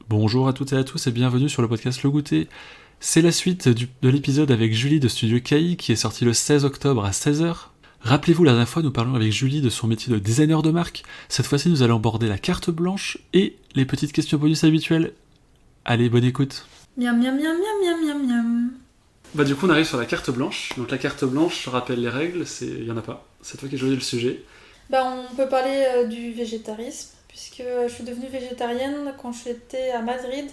Bonjour à toutes et à tous et bienvenue sur le podcast Le Goûter. C'est la suite de l'épisode avec Julie de Studio KI qui est sorti le 16 octobre à 16h. Rappelez-vous, la dernière fois, nous parlions avec Julie de son métier de designer de marque. Cette fois-ci, nous allons aborder la carte blanche et les petites questions bonus habituelles. Allez, bonne écoute. Miam miam miam miam miam miam miam. Du coup, on arrive sur la carte blanche. Donc la carte blanche, je rappelle les règles, il y en a pas. C'est toi qui as choisi le sujet. On peut parler du végétarisme, puisque je suis devenue végétarienne quand j'étais à Madrid.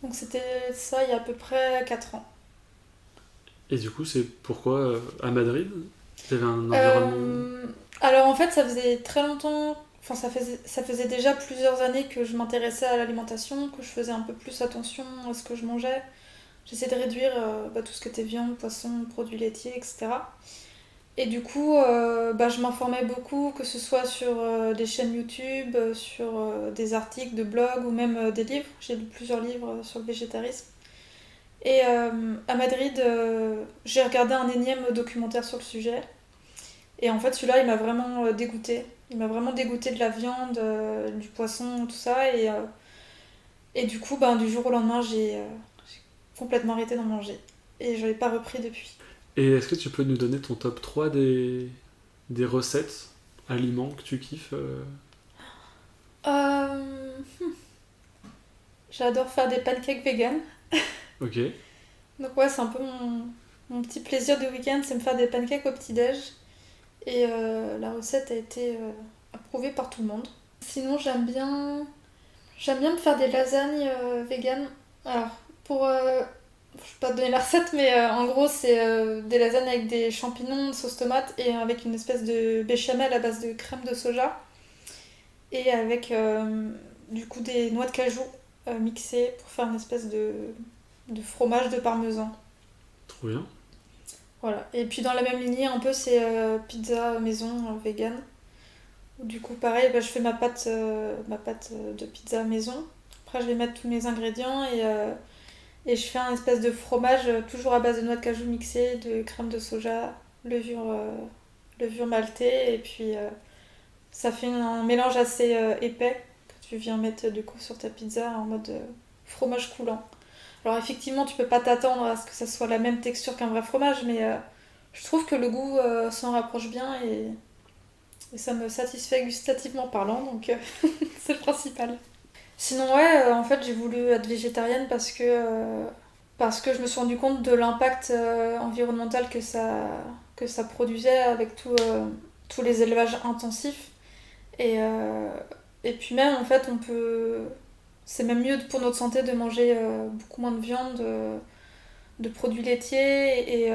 Donc c'était ça il y a à peu près 4 ans. Et du coup, c'est pourquoi à Madrid il y avait un environnement... Alors en fait ça faisait très longtemps, ça faisait déjà plusieurs années que je m'intéressais à l'alimentation, que je faisais un peu plus attention à ce que je mangeais. J'essayais de réduire tout ce qui était viande, poisson, produits laitiers, etc. Et du coup, je m'informais beaucoup, que ce soit sur des chaînes YouTube, sur des articles de blog ou même des livres. J'ai lu plusieurs livres sur le végétarisme. Et à Madrid, j'ai regardé un énième documentaire sur le sujet. Et en fait, celui-là, il m'a vraiment dégoûtée. Il m'a vraiment dégoûtée de la viande, du poisson, tout ça. Et du coup, du jour au lendemain, j'ai complètement arrêté d'en manger. Et je l'ai pas repris depuis. Et est-ce que tu peux nous donner ton top 3 des recettes, aliments que tu kiffes Euh, J'adore faire des pancakes vegan. Ok. Donc ouais, c'est un peu mon petit plaisir du week-end, c'est me faire des pancakes au petit-déj. Et la recette a été approuvée par tout le monde. Sinon, j'aime bien me faire des lasagnes vegan. Alors, je vais pas te donner la recette, mais en gros, c'est des lasagnes avec des champignons, sauce tomate et avec une espèce de béchamel à base de crème de soja. Et avec du coup des noix de cajou mixées pour faire une espèce de fromage de parmesan. Trop bien. Voilà. Et puis dans la même lignée, un peu, c'est pizza maison vegan. Du coup, pareil, je fais ma pâte de pizza maison. Après, je vais mettre tous mes ingrédients et je fais un espèce de fromage toujours à base de noix de cajou mixée, de crème de soja, levure maltée. Et puis, ça fait un mélange assez épais que tu viens mettre du coup sur ta pizza en mode fromage coulant. Alors effectivement, tu peux pas t'attendre à ce que ça soit la même texture qu'un vrai fromage, mais je trouve que le goût s'en rapproche bien et ça me satisfait gustativement parlant, donc c'est le principal. Sinon ouais, en fait j'ai voulu être végétarienne parce que je me suis rendu compte de l'impact environnemental que ça produisait avec tous les élevages intensifs. Et, euh, et puis même en fait c'est même mieux pour notre santé de manger beaucoup moins de viande, de produits laitiers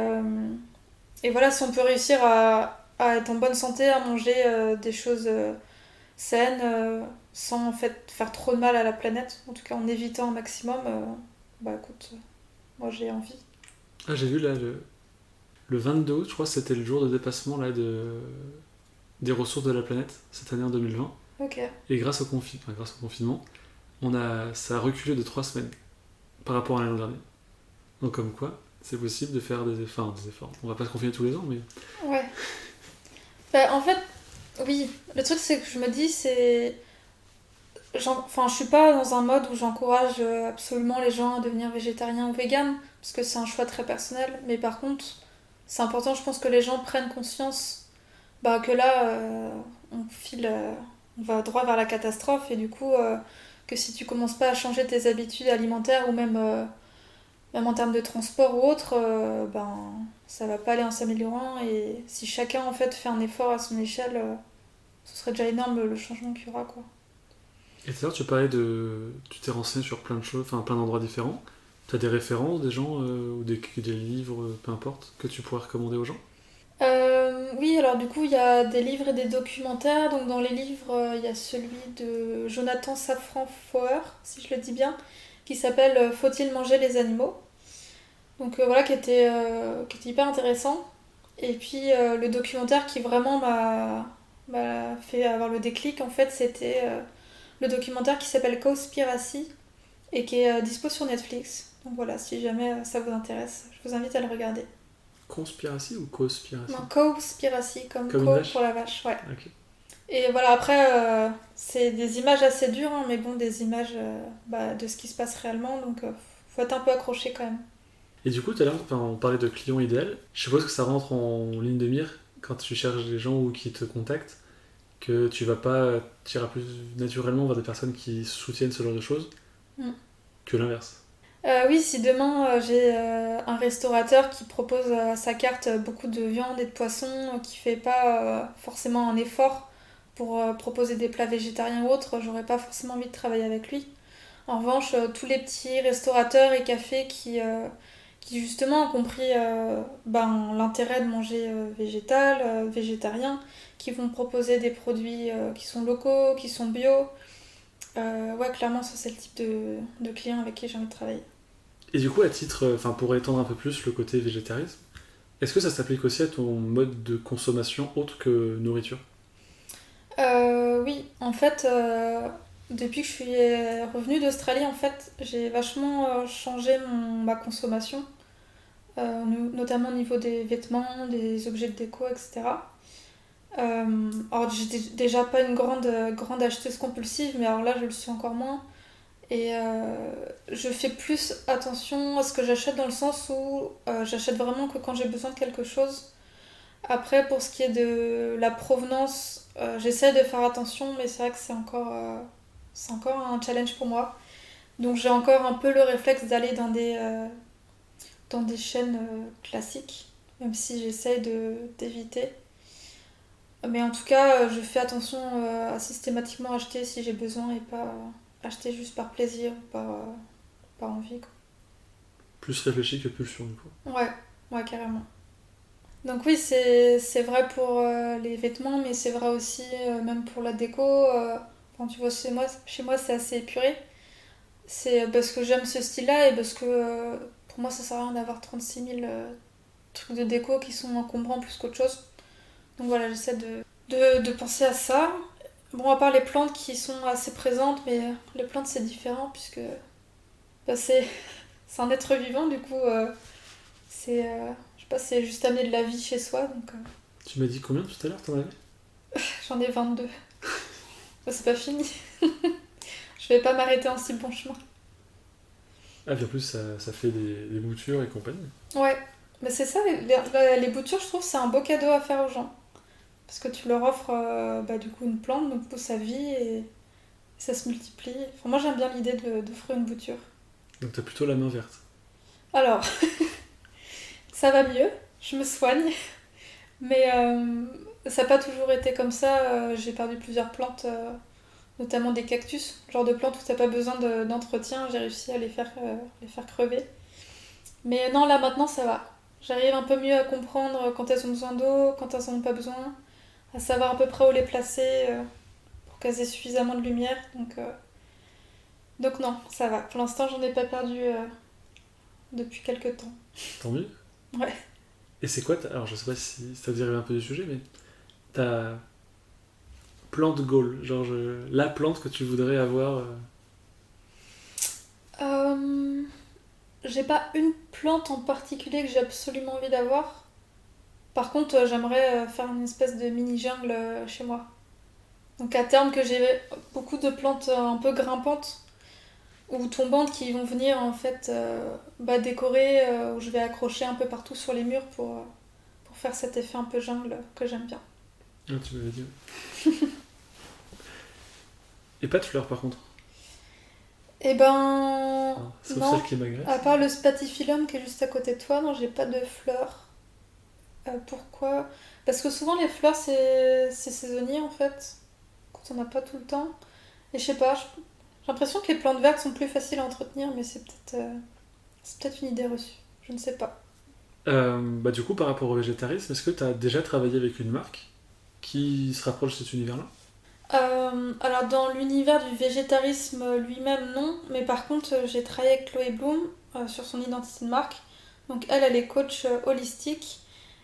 et voilà, si on peut réussir à être en bonne santé, à manger des choses saines, sans en fait faire trop de mal à la planète, en tout cas en évitant un maximum, écoute, moi j'ai envie. Ah, j'ai vu là le 22 août, je crois que c'était le jour de dépassement là, des ressources de la planète, cette année en 2020. Ok. Et grâce au confinement, ça a reculé de 3 semaines par rapport à l'année dernière. Donc comme quoi, c'est possible de faire des efforts. On va pas se confiner tous les ans, mais... Ouais. En fait, oui, le truc c'est que je me dis, je suis pas dans un mode où j'encourage absolument les gens à devenir végétariens ou véganes, parce que c'est un choix très personnel, mais par contre, c'est important, je pense que les gens prennent conscience que là, on va droit vers la catastrophe, et du coup, que si tu commences pas à changer tes habitudes alimentaires, ou même en termes de transport ou autre, ça va pas aller en s'améliorant, et si chacun en fait fait un effort à son échelle, ce serait déjà énorme le changement qu'il y aura, quoi. Et tout à l'heure, tu parlais de... Tu t'es renseigné sur plein de choses, enfin plein d'endroits différents. Tu as des références, des gens, ou des livres, peu importe, que tu pourrais recommander aux gens? Oui, alors du coup, il y a des livres et des documentaires. Donc dans les livres, il y a celui de Jonathan Safran Foer, si je le dis bien, qui s'appelle Faut-il manger les animaux? Donc voilà, qui était hyper intéressant. Et puis le documentaire qui vraiment m'a fait avoir le déclic, en fait, c'était le documentaire qui s'appelle Cowspiracy et qui est dispo sur Netflix. Donc voilà, si jamais ça vous intéresse, je vous invite à le regarder. Conspiracy ou Cospiracy? Non, Cowspiracy, comme Comme une cow vache? pour la vache, ouais. Ok. Et voilà, après, c'est des images assez dures, hein, mais bon, des images de ce qui se passe réellement, donc faut être un peu accroché quand même. Et du coup, tout à l'heure, on parlait de client idéal. Je suppose que ça rentre en ligne de mire quand tu cherches des gens ou qui te contactent, que tu iras plus naturellement vers des personnes qui soutiennent ce genre de choses Mm. que l'inverse. Oui, si demain j'ai un restaurateur qui propose à sa carte beaucoup de viande et de poisson, qui fait pas forcément un effort pour proposer des plats végétariens ou autres, j'aurais pas forcément envie de travailler avec lui. En revanche, tous les petits restaurateurs et cafés qui justement ont compris l'intérêt de manger végétal, végétarien, qui vont proposer des produits qui sont locaux, qui sont bio, ouais, clairement, ça c'est le type de client avec qui j'ai envie de travailler. Et du coup, à titre, pour étendre un peu plus le côté végétarisme, est-ce que ça s'applique aussi à ton mode de consommation autre que nourriture? Oui, en fait, depuis que je suis revenue d'Australie, en fait, j'ai vachement changé ma consommation, notamment au niveau des vêtements, des objets de déco, etc. Alors, j'étais déjà pas une grande acheteuse compulsive, mais alors là, je le suis encore moins. Et je fais plus attention à ce que j'achète dans le sens où j'achète vraiment que quand j'ai besoin de quelque chose. Après, pour ce qui est de la provenance, j'essaie de faire attention, mais c'est vrai que c'est encore un challenge pour moi. Donc j'ai encore un peu le réflexe d'aller dans des chaînes classiques, même si j'essaie d'éviter. Mais en tout cas, je fais attention à systématiquement acheter si j'ai besoin et pas acheter juste par plaisir ou par envie, quoi. Plus réfléchi que pulsion, du coup. Ouais, ouais, carrément. Donc oui, c'est vrai pour les vêtements, mais c'est vrai aussi même pour la déco. Quand tu vois chez moi c'est assez épuré. C'est parce que j'aime ce style-là et parce que pour moi ça sert à rien d'avoir 36 000 trucs de déco qui sont encombrants plus qu'autre chose. Donc voilà, j'essaie de penser à ça. Bon, à part les plantes qui sont assez présentes, mais les plantes c'est différent puisque bah, c'est un être vivant, du coup je sais pas, c'est juste amener de la vie chez soi. Donc Tu m'as dit combien tout à l'heure, t'en avais? j'en ai 22. Bah, c'est pas fini. Je vais pas m'arrêter en si bon chemin. Ah, puis en plus, ça fait des boutures et compagnie. Ouais, mais c'est ça, les boutures, je trouve, c'est un beau cadeau à faire aux gens. Parce que tu leur offres du coup une plante, donc pour sa vie, et ça se multiplie. Enfin, moi j'aime bien l'idée d'offrir une bouture. Donc t'as plutôt la main verte. Alors, ça va mieux, je me soigne, mais ça n'a pas toujours été comme ça. J'ai perdu plusieurs plantes, notamment des cactus, genre de plantes où t'as pas besoin d'entretien, j'ai réussi à les faire crever. Mais non, là maintenant ça va. J'arrive un peu mieux à comprendre quand elles ont besoin d'eau, quand elles en ont pas besoin, à savoir à peu près où les placer pour qu'elles aient suffisamment de lumière. Donc non, ça va. Pour l'instant, j'en ai pas perdu depuis quelques temps. Tant mieux. Ouais. Et c'est quoi alors je sais pas si ça dérive un peu du sujet, mais ta plante goal, la plante que tu voudrais avoir. Euh, j'ai pas une plante en particulier que j'ai absolument envie d'avoir. Par contre, j'aimerais faire une espèce de mini jungle chez moi. Donc à terme que j'ai beaucoup de plantes un peu grimpantes ou tombantes qui vont venir en fait décorer, où je vais accrocher un peu partout sur les murs pour faire cet effet un peu jungle que j'aime bien. Ah, tu m'avais dit. Et pas de fleurs par contre. Eh ben Ah, sauf non, celle qui à m'agresse. part le spathiphyllum qui est juste à côté de toi, non, j'ai pas de fleurs. Pourquoi? Parce que souvent les fleurs c'est saisonnier en fait, quand on n'a pas tout le temps. Et je sais pas, j'ai l'impression que les plantes vertes sont plus faciles à entretenir, mais c'est peut-être une idée reçue. Je ne sais pas. Du coup, par rapport au végétarisme, est-ce que tu as déjà travaillé avec une marque qui se rapproche de cet univers-là? Alors dans l'univers du végétarisme lui-même, non. Mais par contre, j'ai travaillé avec Chloé Bloom sur son identité de marque. Donc elle est coach holistique.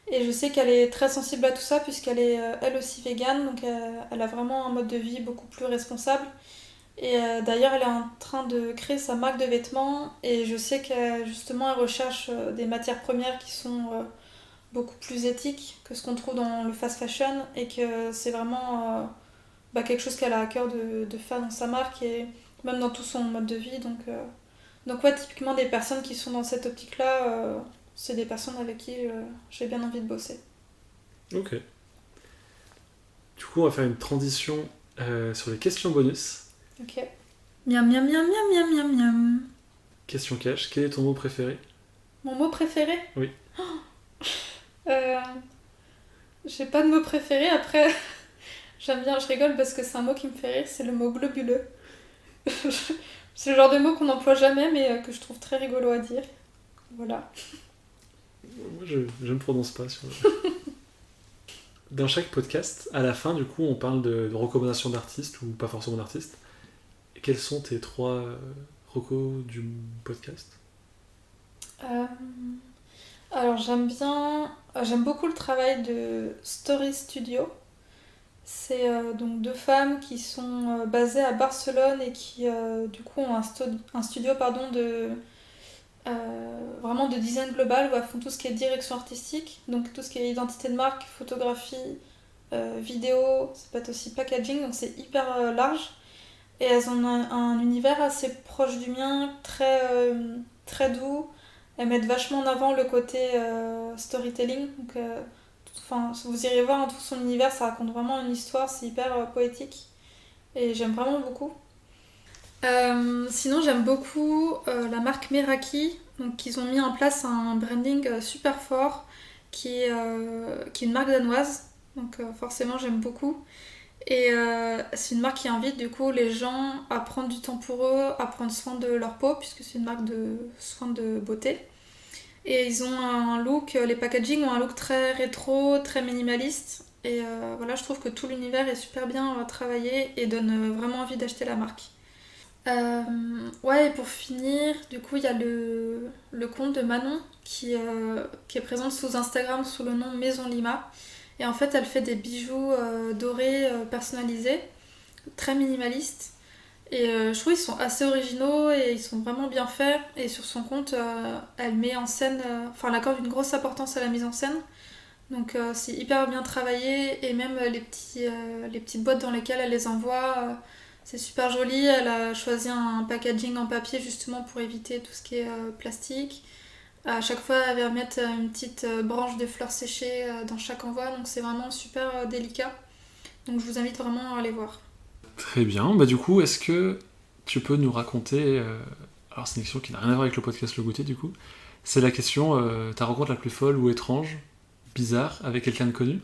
Et je sais qu'elle est très sensible à tout ça puisqu'elle est elle aussi végane. Donc elle a vraiment un mode de vie beaucoup plus responsable. Et d'ailleurs, elle est en train de créer sa marque de vêtements. Et je sais qu'elle justement elle recherche des matières premières qui sont beaucoup plus éthiques que ce qu'on trouve dans le fast fashion. Et que c'est vraiment quelque chose qu'elle a à cœur de faire dans sa marque et même dans tout son mode de vie. Donc ouais, typiquement des personnes qui sont dans cette optique-là, c'est des personnes avec qui j'ai bien envie de bosser. Ok. Du coup, on va faire une transition sur les questions bonus. Ok. Miam miam miam miam miam miam miam. Question cash, quel est ton mot préféré? Mon mot préféré? Oui. J'ai pas de mot préféré, après j'aime bien, je rigole parce que c'est un mot qui me fait rire, c'est le mot globuleux. C'est le genre de mot qu'on n'emploie jamais mais que je trouve très rigolo à dire. Voilà. Moi je ne prononce pas sur Dans chaque podcast, à la fin du coup on parle de recommandations d'artistes ou pas forcément d'artistes. Quels sont tes 3 recos du podcast? Alors j'aime beaucoup le travail de Story Studio. C'est donc 2 femmes qui sont basées à Barcelone et qui du coup ont un studio vraiment de design global où elles font tout ce qui est direction artistique, donc tout ce qui est identité de marque, photographie, vidéo, ça peut être aussi packaging, donc c'est hyper large. Et elles ont un univers assez proche du mien, très doux. Elles mettent vachement en avant le côté storytelling. Donc, vous irez voir tout son univers, ça raconte vraiment une histoire, c'est hyper poétique. Et j'aime vraiment beaucoup. Sinon, j'aime beaucoup la marque Meraki. Donc, ils ont mis en place un branding super fort qui est une marque danoise. Donc, forcément, j'aime beaucoup. Et c'est une marque qui invite du coup les gens à prendre du temps pour eux, à prendre soin de leur peau, puisque c'est une marque de soins de beauté. Et ils ont un look, les packaging ont un look très rétro, très minimaliste. Et voilà, je trouve que tout l'univers est super bien travaillé et donne vraiment envie d'acheter la marque. Ouais, et pour finir, du coup, il y a le compte de Manon qui est présente sous Instagram sous le nom Maison Lima. Et en fait, elle fait des bijoux dorés personnalisés, très minimalistes. Et je trouve qu'ils sont assez originaux et ils sont vraiment bien faits. Et sur son compte, elle met en scène, elle accorde une grosse importance à la mise en scène. Donc c'est hyper bien travaillé et même les petites boîtes dans lesquelles elle les envoie, c'est super joli. Elle a choisi un packaging en papier justement pour éviter tout ce qui est plastique. À chaque fois, elle va mettre une petite branche de fleurs séchées dans chaque envoi, donc c'est vraiment super délicat. Donc je vous invite vraiment à aller voir. Très bien, bah du coup, est-ce que tu peux nous raconter... Alors c'est une question qui n'a rien à voir avec le podcast Le Goûter du coup. C'est la question, ta rencontre la plus folle ou étrange, bizarre, avec quelqu'un de connu?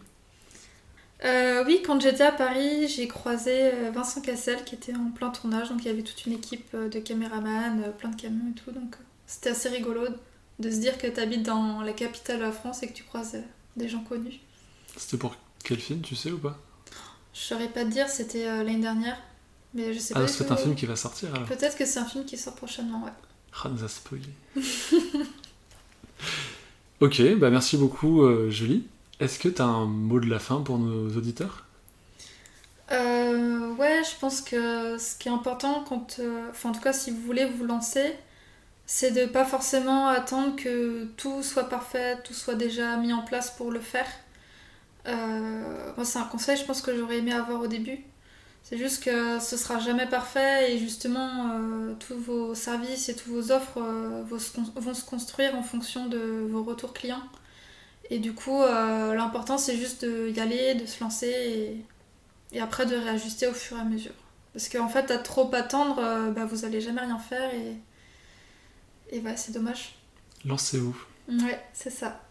Oui, quand j'étais à Paris, j'ai croisé Vincent Cassel qui était en plein tournage, donc il y avait toute une équipe de caméramans, plein de camions et tout, donc c'était assez rigolo de se dire que tu habites dans la capitale de la France et que tu croises des gens connus. C'était pour quel film, tu sais ou pas? Je saurais pas te dire, c'était l'année dernière, mais je sais pas du tout. C'est un film qui va sortir alors? Peut-être que c'est un film qui sort prochainement, ouais. Ah, nous a spoilé. Ok, bah merci beaucoup Julie. Est-ce que t'as un mot de la fin pour nos auditeurs? Ouais, je pense que ce qui est important en tout cas si vous voulez vous lancer, c'est de pas forcément attendre que tout soit parfait, tout soit déjà mis en place pour le faire. Moi c'est un conseil je pense que j'aurais aimé avoir au début. C'est juste que ce sera jamais parfait et justement tous vos services et toutes vos offres vont se construire en fonction de vos retours clients. Et du coup l'important c'est juste d'y aller, de se lancer et après de réajuster au fur et à mesure. Parce qu'en fait à trop attendre, vous allez jamais rien faire et ouais, c'est dommage. Lancez-vous. Ouais, c'est ça.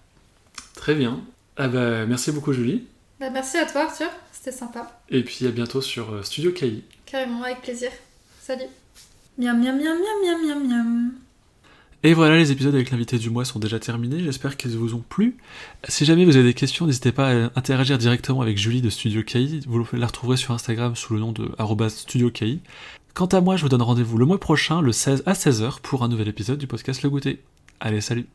Très bien. Ah bah, merci beaucoup Julie. Bah, merci à toi Arthur, c'était sympa. Et puis à bientôt sur Studio KI. Carrément, avec plaisir. Salut. Miam miam miam miam miam miam miam. Et voilà, les épisodes avec l'invité du mois sont déjà terminés, j'espère qu'ils vous ont plu. Si jamais vous avez des questions, n'hésitez pas à interagir directement avec Julie de Studio KI, vous la retrouverez sur Instagram sous le nom de @StudioKI. Quant à moi, je vous donne rendez-vous le mois prochain, le 16 à 16h, pour un nouvel épisode du podcast Le Goûter. Allez, salut!